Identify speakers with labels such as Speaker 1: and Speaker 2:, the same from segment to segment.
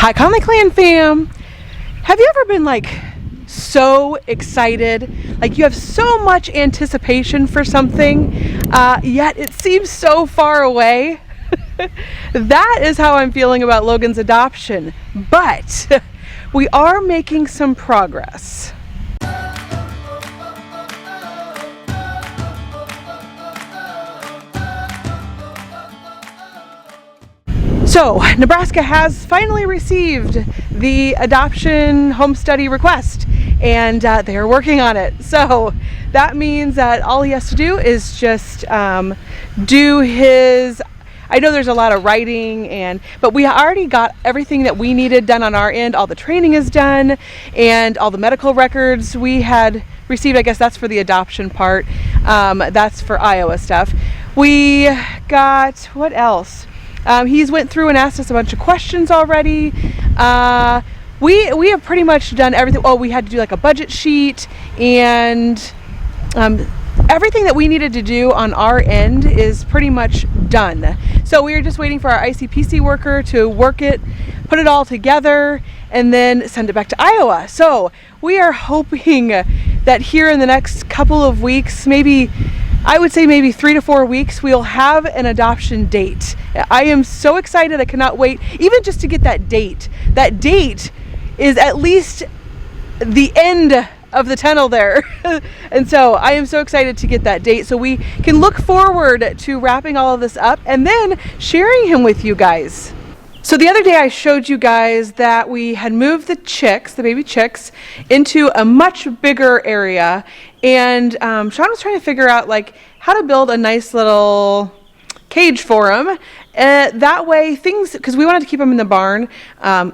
Speaker 1: Hi theconnleyclan fam! Have you ever been like so excited, like you have so much anticipation for something, yet it seems so far away? That is how I'm feeling about Logan's adoption, but we are making some progress. So, Nebraska has finally received the adoption home study request, and they are working on it. So that means that all he has to do is just do his, I know there's a lot of writing, but we already got everything that we needed done on our end. All the training is done, and all the medical records we had received. I guess that's for the adoption part. That's for Iowa stuff. We got, what else? He's went through and asked us a bunch of questions already. We have pretty much done everything. Oh, we had to do like a budget sheet, and everything that we needed to do on our end is pretty much done. So we are just waiting for our ICPC worker to work it, put it all together, and then send it back to Iowa. So we are hoping that here in the next couple of weeks, maybe I would say maybe 3 to 4 weeks, we'll have an adoption date. I am so excited. I cannot wait, even just to get that date. That date is at least the end of the tunnel there. And so I am so excited to get that date so we can look forward to wrapping all of this up and then sharing him with you guys. So the other day I showed you guys that we had moved the chicks, the baby chicks, into a much bigger area, and Sean was trying to figure out like how to build a nice little cage for them. That way things, because we wanted to keep them in the barn,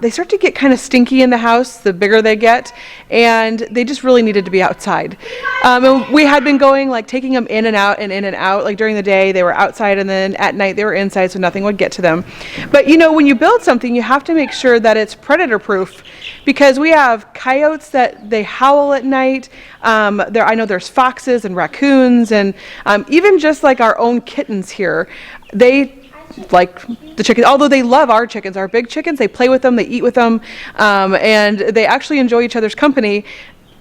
Speaker 1: they start to get kind of stinky in the house the bigger they get, and they just really needed to be outside. And we had been going like taking them in and out and in and out, like during the day they were outside, and then at night they were inside so nothing would get to them. But you know, when you build something you have to make sure that it's predator proof, because we have coyotes that they howl at night. I know there's foxes and raccoons, and even just like our own kittens here, they like the chickens, although they love our chickens, our big chickens. They play with them, they eat with them, and they actually enjoy each other's company.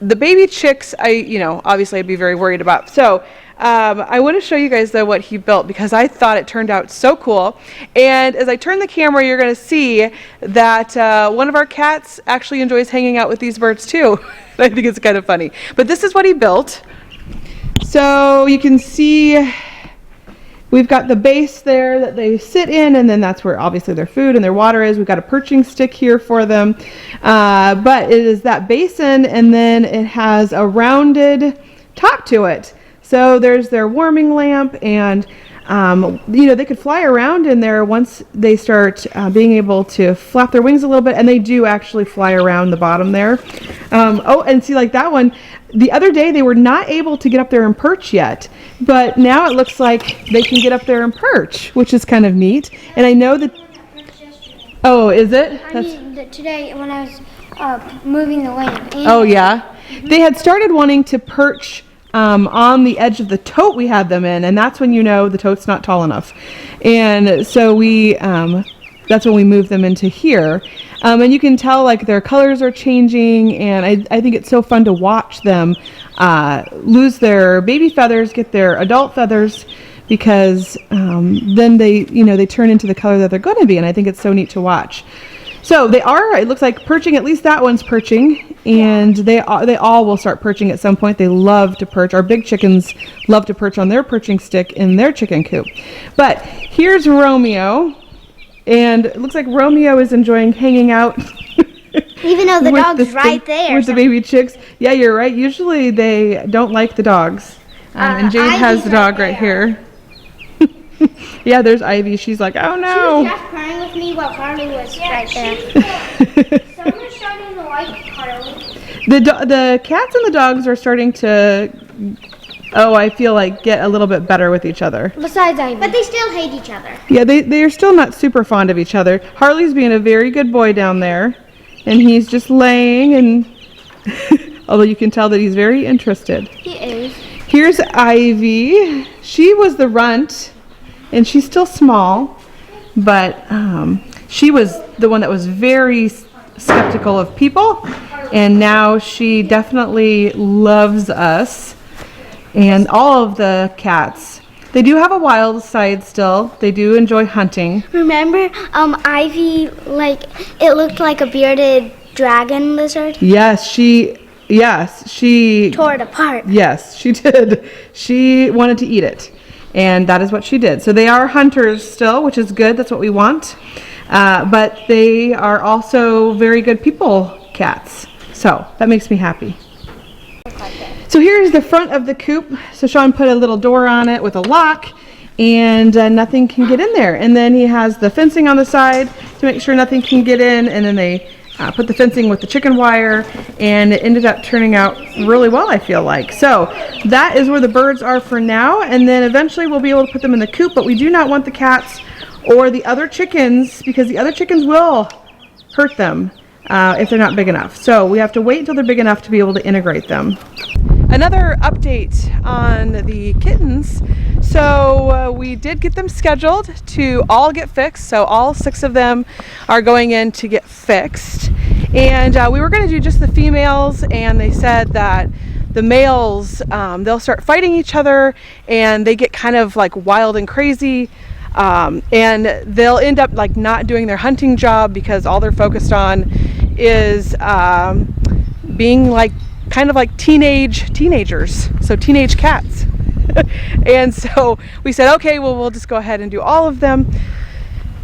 Speaker 1: The baby chicks, obviously I'd be very worried about. So I want to show you guys though what he built, because I thought it turned out so cool. And as I turn the camera, you're going to see that one of our cats actually enjoys hanging out with these birds too. I think it's kind of funny. But this is what he built. So you can see we've got the base there that they sit in, and then that's where obviously their food and their water is. We've got a perching stick here for them. But it is that basin, and then it has a rounded top to it. So there's their warming lamp, and they could fly around in there once they start being able to flap their wings a little bit, and they do actually fly around the bottom there. And see, like that one, the other day they were not able to get up there and perch yet, but now it looks like they can get up there and perch, which is kind of neat. And I know that. Oh, is it?
Speaker 2: Today when I was moving the lamp.
Speaker 1: Oh yeah, they had started wanting to perch on the edge of the tote we had them in, and that's when you know the tote's not tall enough. And so that's when we moved them into here. And you can tell like their colors are changing, and I think it's so fun to watch them lose their baby feathers, get their adult feathers, because then they turn into the color that they're going to be, and I think it's so neat to watch. So it looks like perching, at least that one's perching, and they all will start perching at some point. They love to perch. Our big chickens love to perch on their perching stick in their chicken coop. But here's Romeo, and it looks like Romeo is enjoying hanging out.
Speaker 2: Even though the dog's right there.
Speaker 1: With the baby chicks. Yeah, you're right. Usually they don't like the dogs. And Jade has the dog right here. Yeah, there's Ivy. She's like, oh no.
Speaker 2: She was just crying with me while Carly was right there. Someone's starting to like Carly.
Speaker 1: The cats and the dogs are starting to, I feel like, get a little bit better with each other.
Speaker 2: Besides Ivy. But they still hate each other.
Speaker 1: Yeah, they are still not super fond of each other. Harley's being a very good boy down there, and he's just laying, and although you can tell that he's very interested.
Speaker 2: He is.
Speaker 1: Here's Ivy. She was the runt, and she's still small, but she was the one that was very skeptical of people, and now she definitely loves us and all of the cats. They do have a wild side still. They do enjoy hunting.
Speaker 2: Remember, Ivy, like, it looked like a bearded dragon lizard?
Speaker 1: Yes, she
Speaker 2: Tore it apart.
Speaker 1: Yes, she did. She wanted to eat it, and that is what she did. So they are hunters still, which is good. That's what we want. But they are also very good people cats. So that makes me happy. So here's the front of the coop. So Sean put a little door on it with a lock, and nothing can get in there. And then he has the fencing on the side to make sure nothing can get in, and then they put the fencing with the chicken wire, and it ended up turning out really well, I feel like. So that is where the birds are for now, and then eventually we'll be able to put them in the coop, but we do not want the cats or the other chickens, because the other chickens will hurt them if they're not big enough. So we have to wait until they're big enough to be able to integrate them. Another update on the kittens. So we did get them scheduled to all get fixed. So all 6 of them are going in to get fixed. And we were going to do just the females, and they said that the males, they'll start fighting each other, and they get kind of like wild and crazy. And they'll end up like not doing their hunting job because all they're focused on is being like kind of like teenagers, so teenage cats. And so we said, okay, well, we'll just go ahead and do all of them.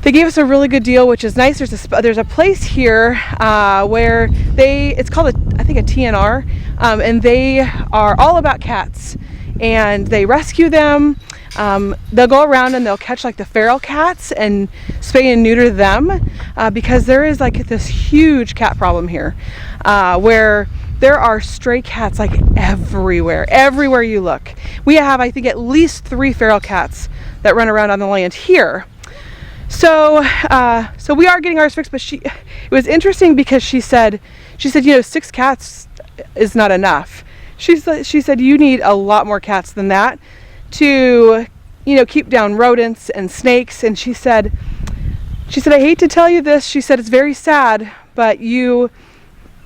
Speaker 1: They gave us a really good deal, which is nice. There's a place here where it's called I think a TNR, and they are all about cats, and they rescue them. They'll go around and they'll catch like the feral cats and spay and neuter them, because there is like this huge cat problem here, where there are stray cats like everywhere you look. We have, I think, at least 3 feral cats that run around on the land here. So we are getting ours fixed, but it was interesting because she said, 6 cats is not enough. She said you need a lot more cats than that to, keep down rodents and snakes. And she said, I hate to tell you this. She said, it's very sad, but you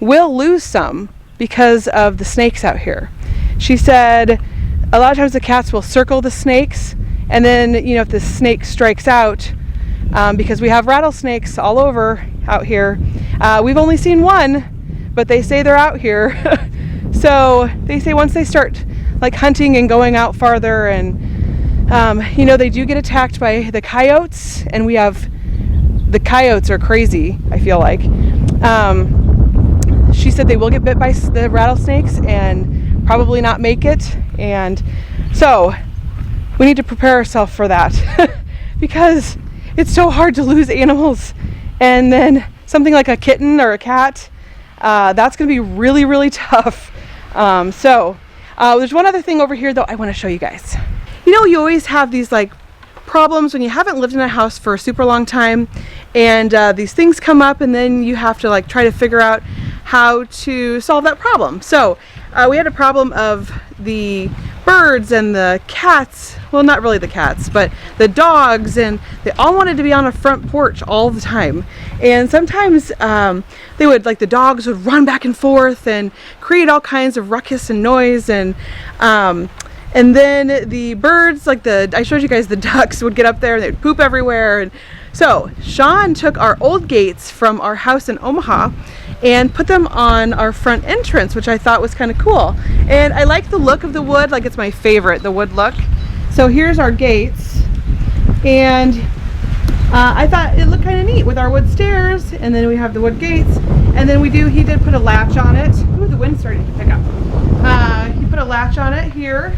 Speaker 1: will lose some because of the snakes out here. She said, a lot of times the cats will circle the snakes, and then, if the snake strikes out, because we have rattlesnakes all over out here. We've only seen one, but they say they're out here. So they say once they start like hunting and going out farther, and they do get attacked by the coyotes, and the coyotes are crazy, I feel like. She said they will get bit by the rattlesnakes and probably not make it, and so we need to prepare ourselves for that because it's so hard to lose animals, and then something like a kitten or a cat, that's going to be really, really tough. So there's one other thing over here though I want to show you guys. You always have these like problems when you haven't lived in a house for a super long time, and these things come up, and then you have to like try to figure out how to solve that problem. So we had a problem of the birds and the cats, well, not really the cats, but the dogs, and they all wanted to be on a front porch all the time. And sometimes the dogs would run back and forth and create all kinds of ruckus and noise, and then the birds, I showed you guys the ducks, would get up there and they'd poop everywhere. And so Sean took our old gates from our house in Omaha and put them on our front entrance, which I thought was kind of cool. And I like the look of the wood, like it's my favorite, the wood look. So here's our gates, and I thought it looked kind of neat with our wood stairs, and then we have the wood gates, and then he did put a latch on it. Ooh, the wind's starting to pick up. He put a latch on it here,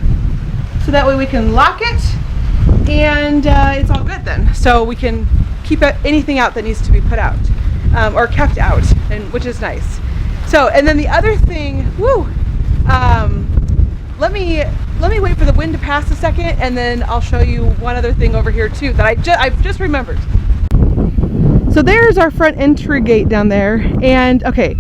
Speaker 1: so that way we can lock it, and it's all good then. So we can keep anything out that needs to be put out, or kept out, which is nice. So, and then the other thing, let me wait for the wind to pass a second, and then I'll show you one other thing over here too that I've just remembered. So there's our front entry gate down there, and okay,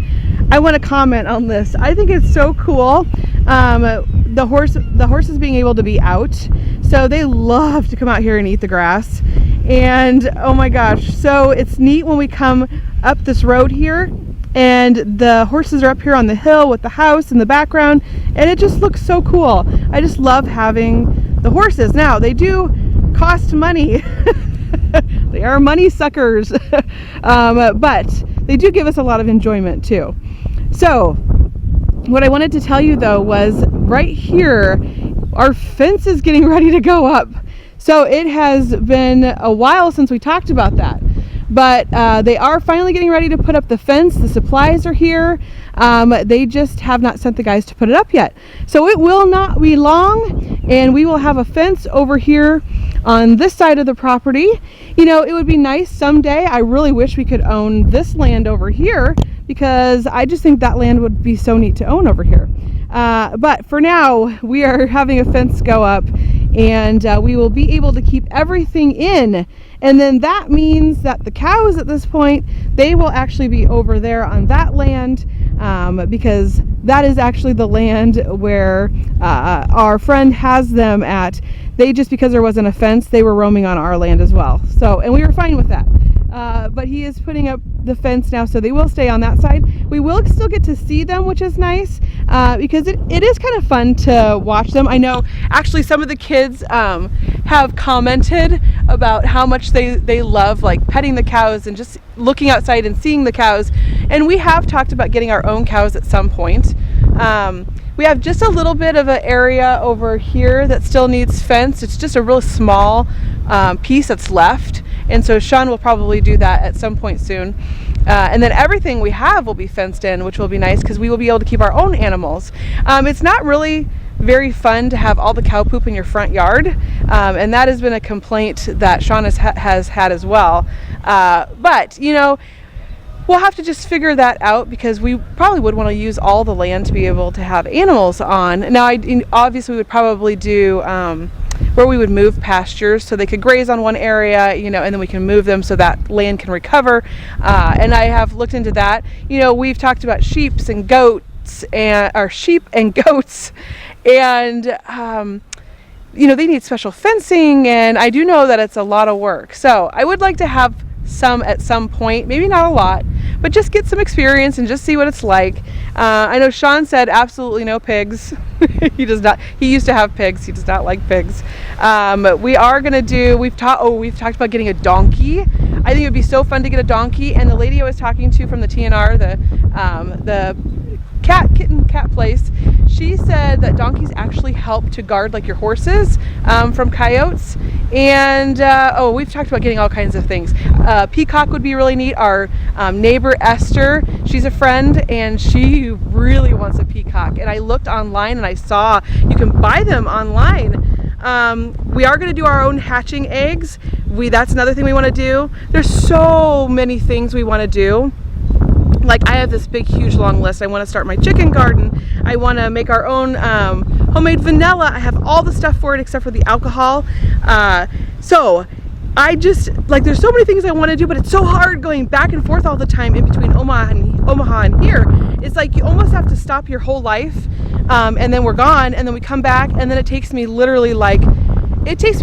Speaker 1: I want to comment on this. I think it's so cool. The horses being able to be out, so they love to come out here and eat the grass. And oh my gosh, so it's neat when we come up this road here and the horses are up here on the hill with the house in the background, and it just looks so cool. I just love having the horses. Now, they do cost money. They are money suckers. But they do give us a lot of enjoyment too. So what I wanted to tell you though was right here, our fence is getting ready to go up. So it has been a while since we talked about that. But they are finally getting ready to put up the fence. The supplies are here. They just have not sent the guys to put it up yet. So it will not be long, and we will have a fence over here on this side of the property. You know, it would be nice someday. I really wish we could own this land over here, because I just think that land would be so neat to own over here. But for now, we are having a fence go up, and we will be able to keep everything in. And then that means that the cows at this point, they will actually be over there on that land, because that is actually the land where our friend has them at. They just, because there wasn't a fence, they were roaming on our land as well. So, and we were fine with that. But he is putting up the fence now, so they will stay on that side. We will still get to see them, which is nice, because it is kind of fun to watch them. I know actually some of the kids have commented about how much they love like petting the cows and just looking outside and seeing the cows. And we have talked about getting our own cows at some point. We have just a little bit of an area over here that still needs fence. It's just a real small piece that's left. And so Sean will probably do that at some point soon. And then everything we have will be fenced in, which will be nice because we will be able to keep our own animals. It's not really very fun to have all the cow poop in your front yard. And that has been a complaint that Sean has had as well. But, you know, we'll have to just figure that out, because we probably would want to use all the land to be able to have animals on. Now, obviously we would probably do where we would move pastures so they could graze on one area, you know, and then we can move them so that land can recover. And I have looked into that. You know, we've talked about sheep and goats, and you know, they need special fencing, and I do know that it's a lot of work. So I would like to have some at some point, maybe not a lot, but just get some experience and just see what it's like. I know Sean said absolutely no pigs. He does not. He used to have pigs. He does not like pigs. We are gonna do. We've talked about getting a donkey. I think it would be so fun to get a donkey. And the lady I was talking to from the TNR, the cat place, she said that donkeys actually help to guard like your horses from coyotes. And we've talked about getting all kinds of things. Peacock would be really neat. Our neighbor Esther, she's a friend, and she really wants a peacock. And I looked online and I saw you can buy them online. We are going to do our own hatching eggs. That's another thing we want to do. There's so many things we want to do. Like, I have this big, huge, long list. I want to start my chicken garden. I want to make our own homemade vanilla. I have all the stuff for it except for the alcohol. So I just, like, there's so many things I want to do, but it's so hard going back and forth all the time in between Omaha and here. It's like you almost have to stop your whole life, and then we're gone, and then we come back, and then it takes me literally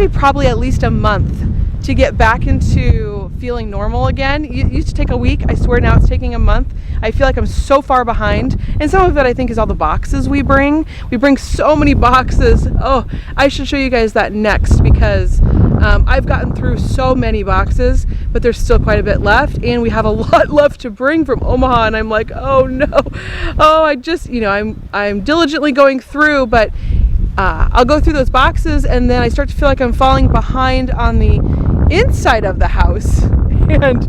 Speaker 1: probably at least a month to get back into feeling normal again. It used to take a week. I swear now it's taking a month. I feel like I'm so far behind. And some of it I think is all the boxes we bring. We bring so many boxes. Oh, I should show you guys that next, because I've gotten through so many boxes, but there's still quite a bit left, and we have a lot left to bring from Omaha, and I'm like, oh no. Oh, I just, you know, I'm diligently going through, but I'll go through those boxes, and then I start to feel like I'm falling behind on the inside of the house. And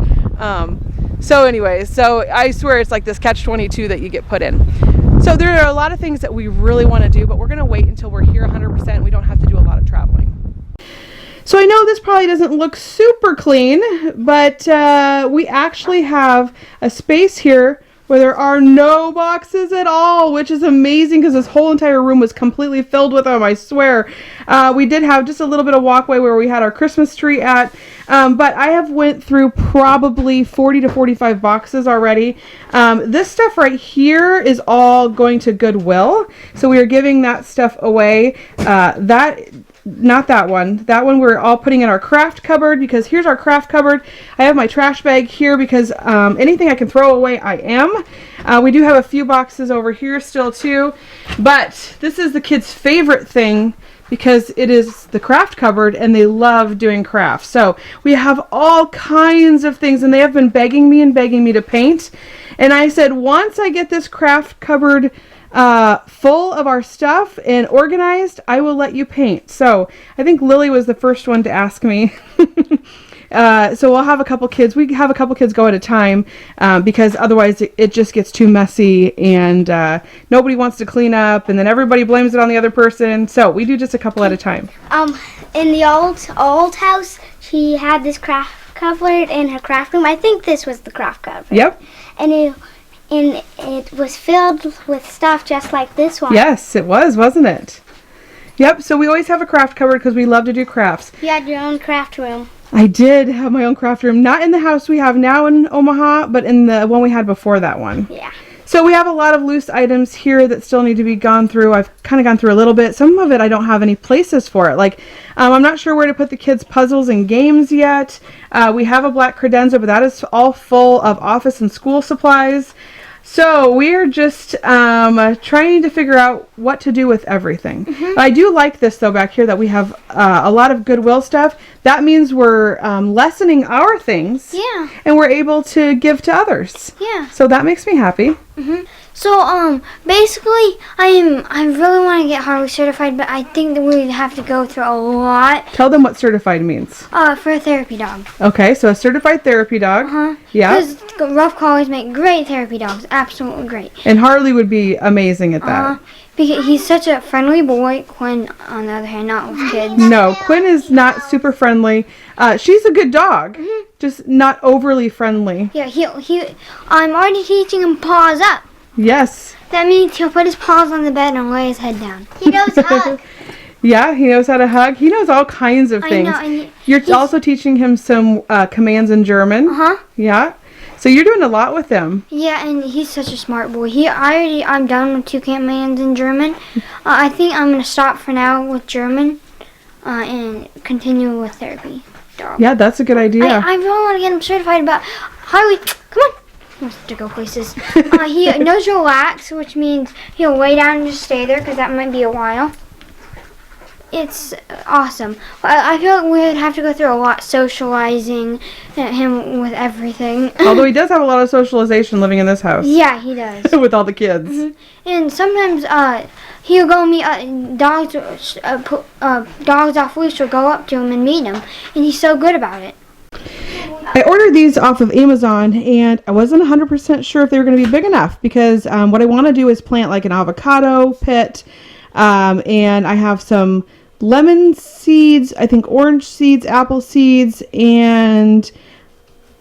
Speaker 1: so I swear it's like this catch-22 that you get put in. So there are a lot of things that we really want to do, but we're going to wait until we're here 100%. We don't have to do a lot of traveling. So I know this probably doesn't look super clean, but we actually have a space here where there are no boxes at all, which is amazing because this whole entire room was completely filled with them, I swear. We did have just a little bit of walkway where we had our Christmas tree at, but I have went through probably 40 to 45 boxes already. This stuff right here is all going to Goodwill, so we are giving that stuff away. That not that one. That one we're all putting in our craft cupboard, because here's our craft cupboard. I have my trash bag here because anything I can throw away, I am. We do have a few boxes over here still too, but this is the kids' favorite thing because it is the craft cupboard and they love doing crafts. So we have all kinds of things, and they have been begging me to paint. And I said, once I get this craft cupboard full of our stuff and organized, I will let you paint. So I think Lily was the first one to ask me. So we'll have a couple kids. We have a couple kids go at a time because otherwise it just gets too messy, and nobody wants to clean up, and then everybody blames it on the other person. So we do just a couple at a time.
Speaker 2: In the old house, she had this craft cupboard in her craft room. I think this was the craft cupboard.
Speaker 1: Yep.
Speaker 2: And it was filled with stuff just like this one.
Speaker 1: Yes, it was, wasn't it? Yep. So we always have a craft cupboard because we love to do crafts.
Speaker 2: You had your own craft room.
Speaker 1: I did have my own craft room, not in the house we have now in Omaha, but in the one we had before that one.
Speaker 2: Yeah.
Speaker 1: So we have a lot of loose items here that still need to be gone through. I've kind of gone through a little bit. Some of it I don't have any places for it. Like, I'm not sure where to put the kids' puzzles and games yet. We have a black credenza, but that is all full of office and school supplies. So we're just trying to figure out what to do with everything. Mm-hmm. I do like this, though, back here that we have a lot of Goodwill stuff. That means we're lessening our things.
Speaker 2: Yeah.
Speaker 1: And we're able to give to others.
Speaker 2: Yeah.
Speaker 1: So that makes me happy.
Speaker 2: Mm-hmm. So, basically, I really want to get Harley certified, but I think that we have to go through a lot.
Speaker 1: Tell them what certified means.
Speaker 2: For a therapy dog.
Speaker 1: Okay, so a certified therapy dog.
Speaker 2: Uh-huh.
Speaker 1: Yeah.
Speaker 2: Because rough collies make great therapy dogs. Absolutely great.
Speaker 1: And Harley would be amazing at that.
Speaker 2: Because he's such a friendly boy. Quinn, on the other hand, not with kids.
Speaker 1: No, Quinn is not super friendly. She's a good dog, just not overly friendly.
Speaker 2: Yeah, I'm already teaching him paws up.
Speaker 1: Yes.
Speaker 2: That means he'll put his paws on the bed and lay his head down. He knows hug.
Speaker 1: Yeah, he knows how to hug. He knows all kinds of things.
Speaker 2: I know.
Speaker 1: You're also teaching him some commands in German.
Speaker 2: Uh-huh.
Speaker 1: Yeah. So you're doing a lot with him.
Speaker 2: Yeah, and he's such a smart boy. I'm done with 2 commands in German. I think I'm going to stop for now with German and continue with therapy. Dog.
Speaker 1: Yeah, that's a good idea.
Speaker 2: I really want to get him certified, but Harley, come on. He wants to go places. He knows relax, which means he'll lay down and just stay there because that might be a while. It's awesome. I feel like we would have to go through a lot socializing him with everything.
Speaker 1: Although he does have a lot of socialization living in this house.
Speaker 2: Yeah, he does.
Speaker 1: With all the kids.
Speaker 2: Mm-hmm. And sometimes he'll go meet dogs off leash, or go up to him and meet him. And he's so good about it.
Speaker 1: I ordered these off of Amazon, and I wasn't 100% sure if they were going to be big enough because what I want to do is plant like an avocado pit, and I have some lemon seeds, I think orange seeds, apple seeds, and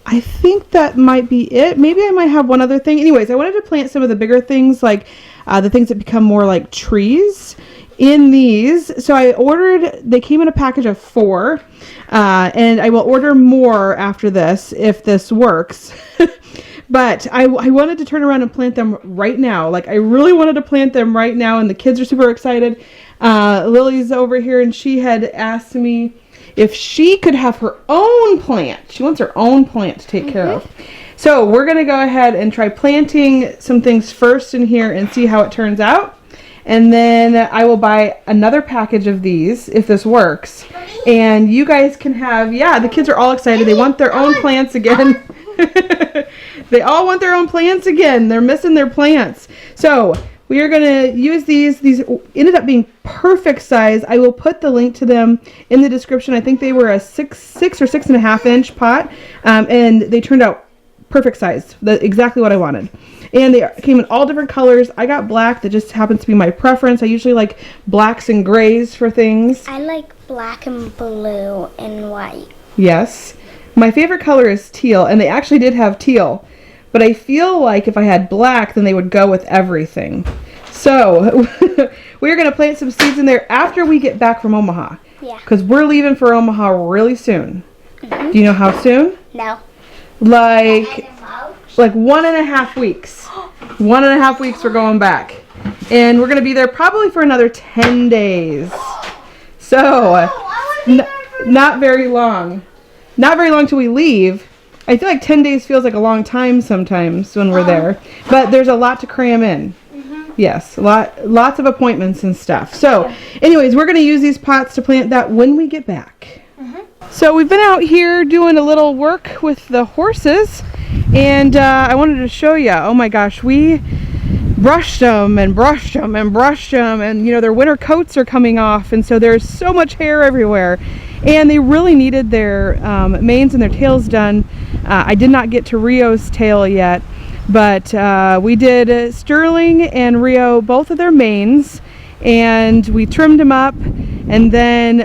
Speaker 1: I think that might be it. Maybe I might have one other thing. Anyways, I wanted to plant some of the bigger things, like the things that become more like trees in these. So I ordered, they came in a package of 4, and I will order more after this if this works. But I wanted to turn around and plant them right now. Like, I really wanted to plant them right now, and the kids are super excited. Lily's over here, and she had asked me if she could have her own plant. She wants her own plant to take care of. So we're going to go ahead and try planting some things first in here and see how it turns out. And then I will buy another package of these if this works. And you guys can have, the kids are all excited. They want their own plants again. They all want their own plants again. They're missing their plants. So we are going to use these. These ended up being perfect size. I will put the link to them in the description. I think they were a 6 or 6.5 inch pot. And they turned out perfect size. Exactly what I wanted. And they came in all different colors. I got black. That just happens to be my preference. I usually like blacks and grays for things.
Speaker 2: I like black and blue and white.
Speaker 1: Yes. My favorite color is teal, and they actually did have teal. But I feel like if I had black, then they would go with everything. So we're going to plant some seeds in there after we get back from Omaha.
Speaker 2: Yeah.
Speaker 1: Because we're leaving for Omaha really soon.
Speaker 2: Mm-hmm.
Speaker 1: Do you know how soon?
Speaker 2: No.
Speaker 1: Like 1.5 weeks. 1.5 weeks we're going back. And we're going to be there probably for another 10 days. So, not very long. Not very long till we leave. I feel like 10 days feels like a long time sometimes when we're there. But there's a lot to cram in. Yes, lots of appointments and stuff. So, anyways, we're going to use these pots to plant that when we get back. So we've been out here doing a little work with the horses, and I wanted to show you. Oh my gosh, we brushed them and brushed them and brushed them, and you know, their winter coats are coming off, and so there's so much hair everywhere, and they really needed their manes and their tails done. I did not get to Rio's tail yet, but we did Sterling and Rio, both of their manes, and we trimmed them up, and then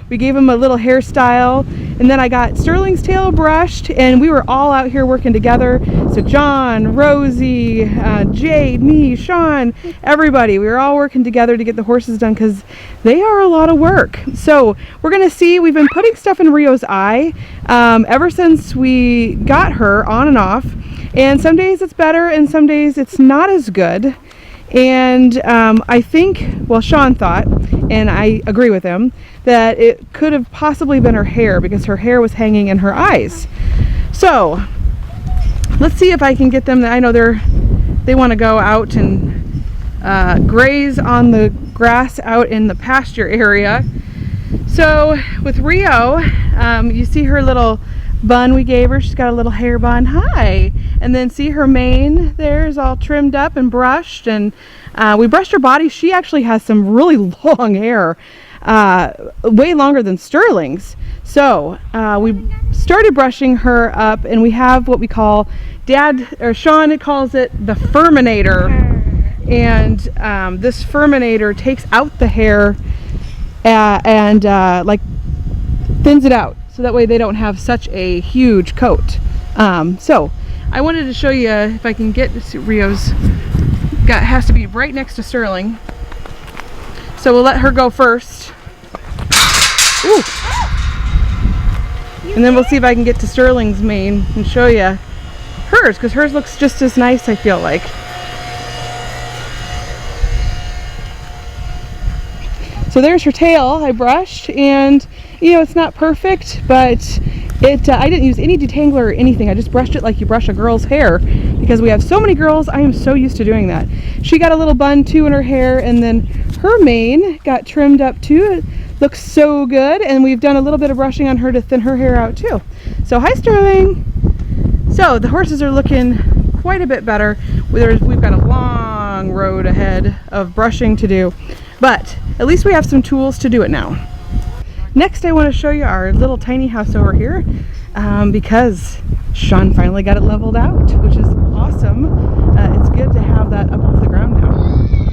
Speaker 1: we gave him a little hairstyle, and then I got Sterling's tail brushed, and we were all out here working together. So John, Rosie, Jade, me, Sean, everybody, we were all working together to get the horses done because they are a lot of work. So we're gonna see, we've been putting stuff in Rio's eye ever since we got her, on and off, and some days it's better and some days it's not as good. And I think, well, Sean thought, and I agree with him, that it could have possibly been her hair because her hair was hanging in her eyes. So let's see if I can get them. I know they want to go out and graze on the grass out in the pasture area. So with Rio, you see her little bun we gave her. She's got a little hair bun. Hi. And then see her mane there is all trimmed up and brushed, and we brushed her body. She actually has some really long hair, way longer than Sterling's. So we started brushing her up, and we have what we call, Sean calls it the furminator, and this furminator takes out the hair and like thins it out, so that way they don't have such a huge coat. So I wanted to show you if I can get Rio's. Has to be right next to Sterling. So we'll let her go first. Ooh. And then we'll see if I can get to Sterling's mane and show you hers, because hers looks just as nice, I feel like. So there's her tail I brushed, and you know, it's not perfect, but I didn't use any detangler or anything. I just brushed it like you brush a girl's hair, because we have so many girls. I am so used to doing that. She got a little bun too in her hair, and then her mane got trimmed up too. It looks so good, and we've done a little bit of brushing on her to thin her hair out too. So hi, Sterling. So the horses are looking quite a bit better. We've got a long road ahead of brushing to do, but at least we have some tools to do it now. Next, I want to show you our little tiny house over here, because Sean finally got it leveled out, which is awesome. It's good to have that up off the ground now.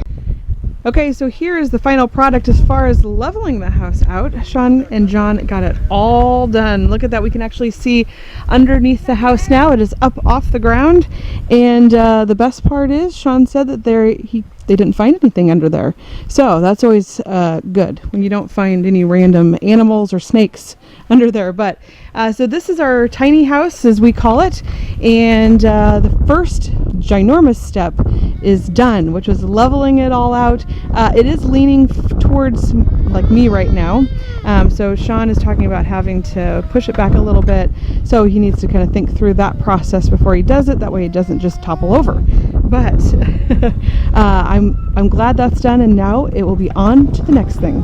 Speaker 1: Okay, so here is the final product as far as leveling the house out. Sean and John got it all done. Look at that. We can actually see underneath the house now. It is up off the ground, and the best part is Sean said that they didn't find anything under there. So that's always good when you don't find any random animals or snakes under there. But so this is our tiny house, as we call it, and the first ginormous step is done, which was leveling it all out. It is leaning towards like me right now, so Sean is talking about having to push it back a little bit, so he needs to kind of think through that process before he does it. That way it doesn't just topple over. But I'm glad that's done, and now it will be on to the next thing.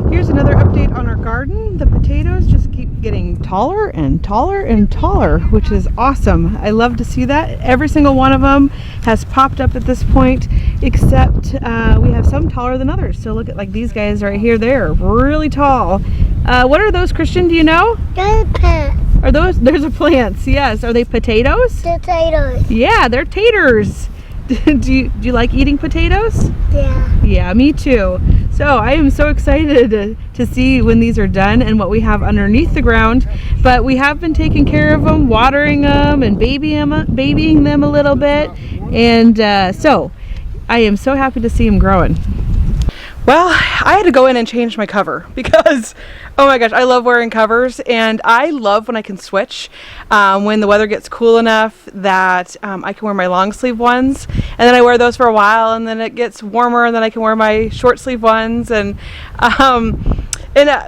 Speaker 1: Here's another update on our garden. The potatoes just keep getting taller and taller and taller, which is awesome. I love to see that. Every single one of them has popped up at this point, except we have some taller than others. So look at like these guys right here. They're really tall. What are those, Christian? Do you know?
Speaker 2: They're plants.
Speaker 1: Are those? There's a plants. Yes. Are they potatoes?
Speaker 2: Potatoes.
Speaker 1: Yeah, they're taters. Do you like eating potatoes?
Speaker 2: Yeah.
Speaker 1: Yeah, me too. So I am so excited to see when these are done and what we have underneath the ground. But we have been taking care of them, watering them and babying them a little bit. And so I am so happy to see them growing. Well, I had to go in and change my cover because, oh my gosh, I love wearing covers, and I love when I can switch. When the weather gets cool enough that I can wear my long sleeve ones, and then I wear those for a while, and then it gets warmer, and then I can wear my short sleeve ones, and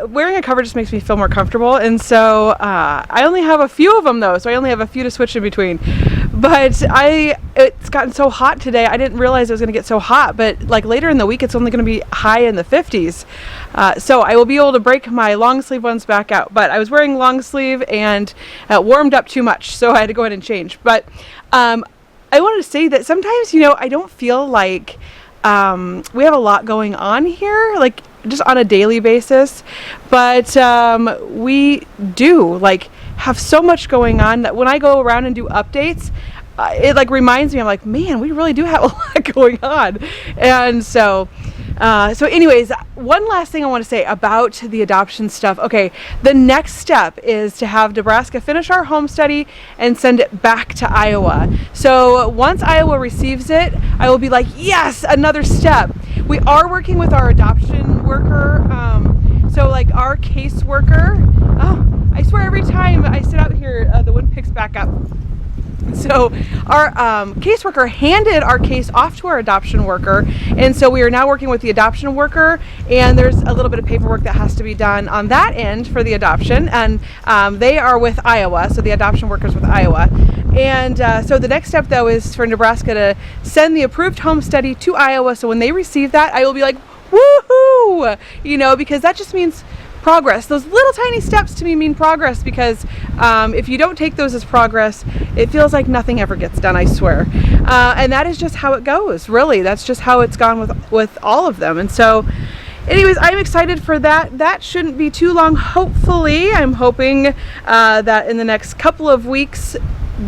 Speaker 1: wearing a cover just makes me feel more comfortable. And so I only have a few of them though, so I only have a few to switch in between. But it's gotten so hot today. I didn't realize it was going to get so hot, but like later in the week it's only going to be high in the 50s. So I will be able to break my long sleeve ones back out. But I was wearing long sleeve and warmed up too much, so I had to go ahead and change. But I wanted to say that sometimes, I don't feel like we have a lot going on here, like just on a daily basis, but we do like have so much going on that when I go around and do updates, it like reminds me, I'm like, man, we really do have a lot going on. And so anyways, one last thing I want to say about the adoption stuff. Okay, the next step is to have Nebraska finish our home study and send it back to Iowa. So once Iowa receives it, I will be like, yes, another step. We are working with our adoption worker, so like our caseworker. Oh, I swear every time I sit out here, the wind picks back up. So our caseworker handed our case off to our adoption worker, and so we are now working with the adoption worker, and there's a little bit of paperwork that has to be done on that end for the adoption, and they are with Iowa, so the adoption worker's with Iowa. And so the next step though is for Nebraska to send the approved home study to Iowa, so when they receive that, I will be like, woohoo, because that just means progress. Those little tiny steps to me mean progress, because if you don't take those as progress, it feels like nothing ever gets done, I swear. And that is just how it goes, really. That's just how it's gone with all of them. And so anyways, I'm excited for that. That shouldn't be too long, hopefully. I'm hoping that in the next couple of weeks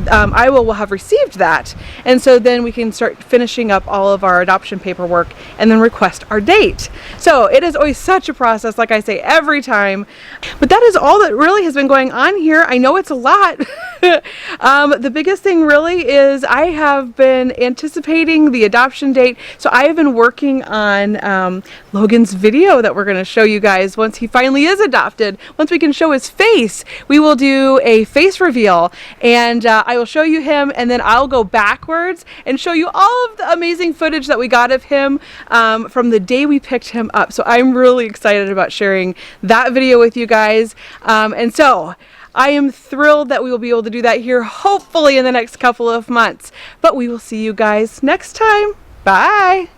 Speaker 1: Iowa will have received that, and so then we can start finishing up all of our adoption paperwork and then request our date. So it is always such a process, like I say every time, but that is all that really has been going on here. I know it's a lot. The biggest thing really is I have been anticipating the adoption date, so I have been working on Logan's video that we're going to show you guys once he finally is adopted. Once we can show his face, we will do a face reveal, and I will show you him, and then I'll go backwards and show you all of the amazing footage that we got of him from the day we picked him up. So I'm really excited about sharing that video with you guys, and so I am thrilled that we will be able to do that here, hopefully in the next couple of months. But we will see you guys next time. Bye!